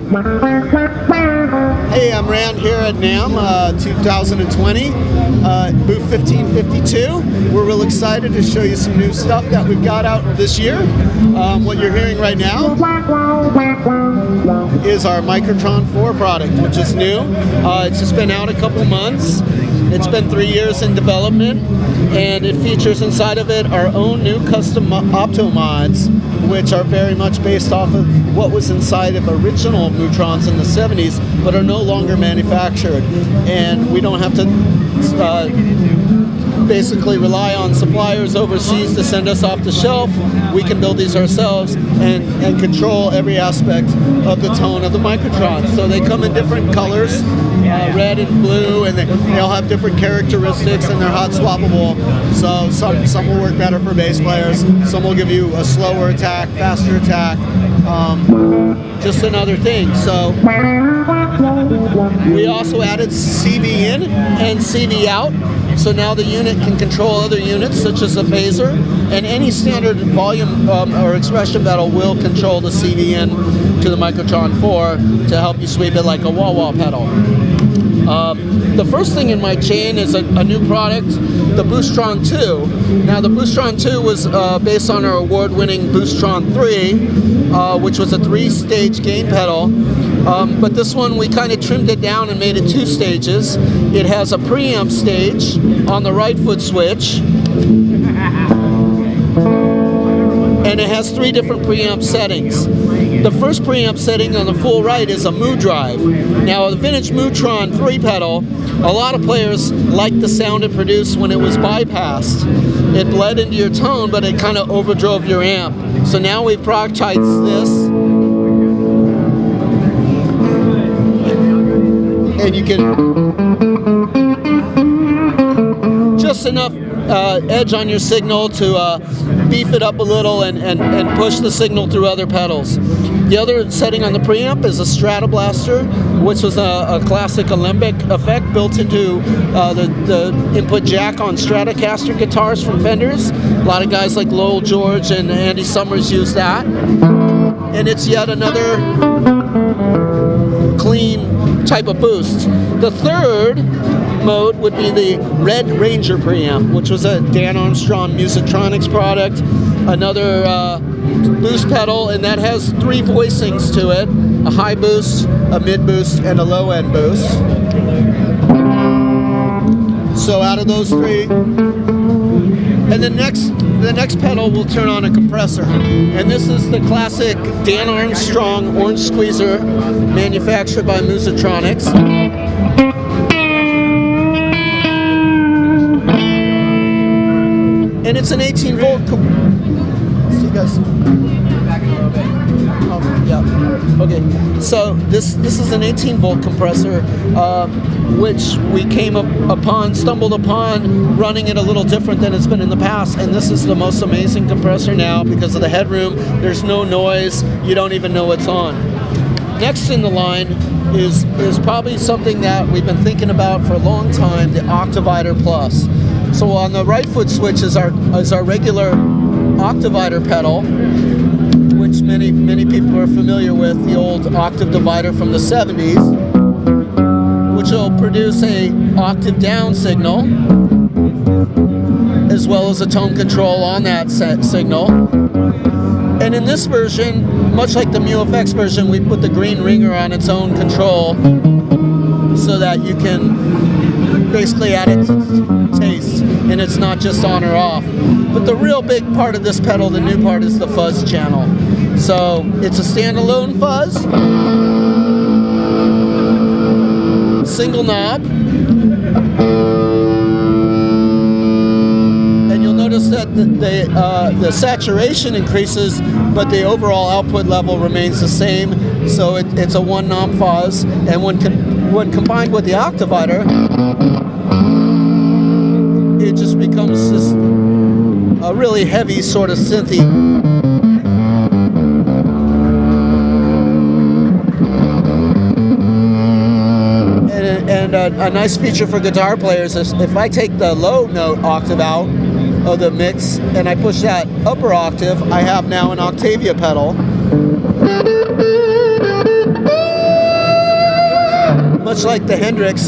Hey, I'm Rand here at NAMM 2020, booth 1552. We're real excited to show you some new stuff that we've got out this year. What you're hearing right now is our Microtron 4 product, which is new. It's just been out a couple months. It's been 3 years in development, and it features inside of it our own new custom opto mods, which are very much based off of what was inside of original Mu-Trons in the 70s, but are no longer manufactured. And we don't have to basically rely on suppliers overseas to send us off the shelf. We can build these ourselves and control every aspect of the tone of the Microtron. So they come in different colors, red and blue, and they all have different characteristics, and they're hot swappable. So some will work better for bass players, some will give you a slower attack, faster attack, just another thing. So we also added CV in and CV out. So now the unit can control other units, such as a phaser, and any standard volume or expression pedal will control the CV in to the Microtron 4 to help you sweep it like a wah-wah pedal. The first thing in my chain is a new product, the Boostron 2. Now the Boostron 2 was based on our award-winning Boostron 3, which was a 3-stage gain pedal. But this one, we kind of trimmed it down and made it 2 stages. It has a preamp stage on the right foot switch, and it has 3 different preamp settings. The first preamp setting on the full right is a Mu drive. Now, the vintage Mu-Tron 3 pedal, a lot of players liked the sound it produced when it was bypassed. It bled into your tone, but it kind of overdrove your amp. So now we've productized this, and you can just enough edge on your signal to beef it up a little and push the signal through other pedals. The other setting on the preamp is a Stratoblaster, which was a classic alembic effect built into the input jack on Stratocaster guitars from Fenders. A lot of guys like Lowell George and Andy Summers use that. And it's yet another clean type of boost. The third mode would be the Red Ranger preamp, which was a Dan Armstrong Musitronics product, another boost pedal, and that has 3 voicings to it: a high boost, a mid boost, and a low end boost. So out of those 3, and the next pedal will turn on a compressor, and this is the classic Dan Armstrong Orange Squeezer, manufactured by Musitronics. And it's an 18-volt. See you guys. Back a little bit. Yeah. Okay. So this is an 18-volt compressor, which we stumbled upon running it a little different than it's been in the past. And this is the most amazing compressor now because of the headroom. There's no noise. You don't even know it's on. Next in the line is probably something that we've been thinking about for a long time: the Octavider Plus. So on the right foot switch is our regular Octavider pedal, which many people are familiar with, the old octave divider from the 70s, which will produce a octave down signal, as well as a tone control on that signal. And in this version, much like the Mu-FX version, we put the green ringer on its own control so that you can basically add its taste, and it's not just on or off. But the real big part of this pedal, the new part, is the fuzz channel. So it's a standalone fuzz, single knob, and you'll notice that the saturation increases, but the overall output level remains the same. So it's a 1 knob fuzz, and when combined with the Octavider, it just becomes this a really heavy sort of synthy. And a nice feature for guitar players is if I take the low note octave out of the mix and I push that upper octave, I have now an Octavia pedal. much like the Hendrix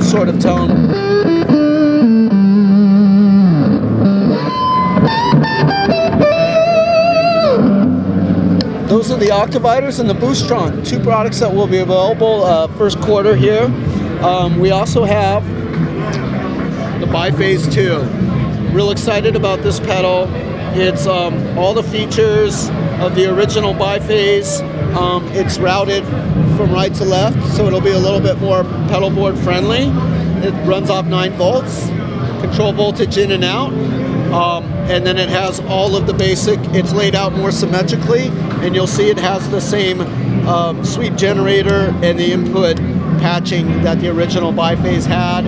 sort of tone. Those are the Octaviders and the Boostron, two products that will be available first quarter here. We also have the Biphase 2. Real excited about this pedal. It's all the features of the original Biphase. It's routed from right to left, so it'll be a little bit more pedal board friendly. It runs off 9 volts, control voltage in and out, and then it has all of the basic, it's laid out more symmetrically, and you'll see it has the same sweep generator and the input patching that the original Biphase had.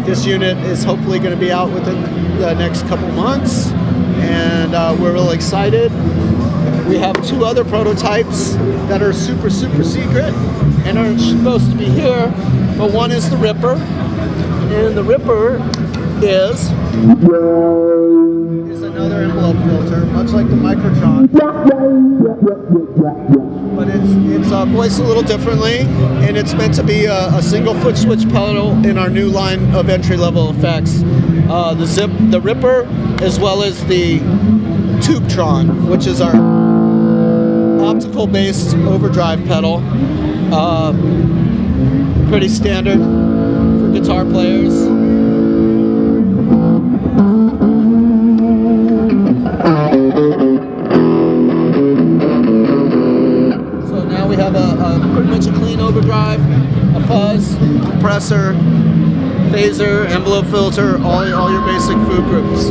This unit is hopefully going to be out within the next couple months, and we're really excited. We have 2 other prototypes that are super secret and aren't supposed to be here, but one is the Ripper, and the Ripper is another envelope filter, much like the Microtron, but it's voiced a little differently, and it's meant to be a single foot switch pedal in our new line of entry-level effects. The Ripper, as well as the Tube-Tron, which is our optical-based overdrive pedal. Pretty standard for guitar players. So now we have a pretty much a clean overdrive, a fuzz, compressor, phaser, envelope filter, all your basic food groups.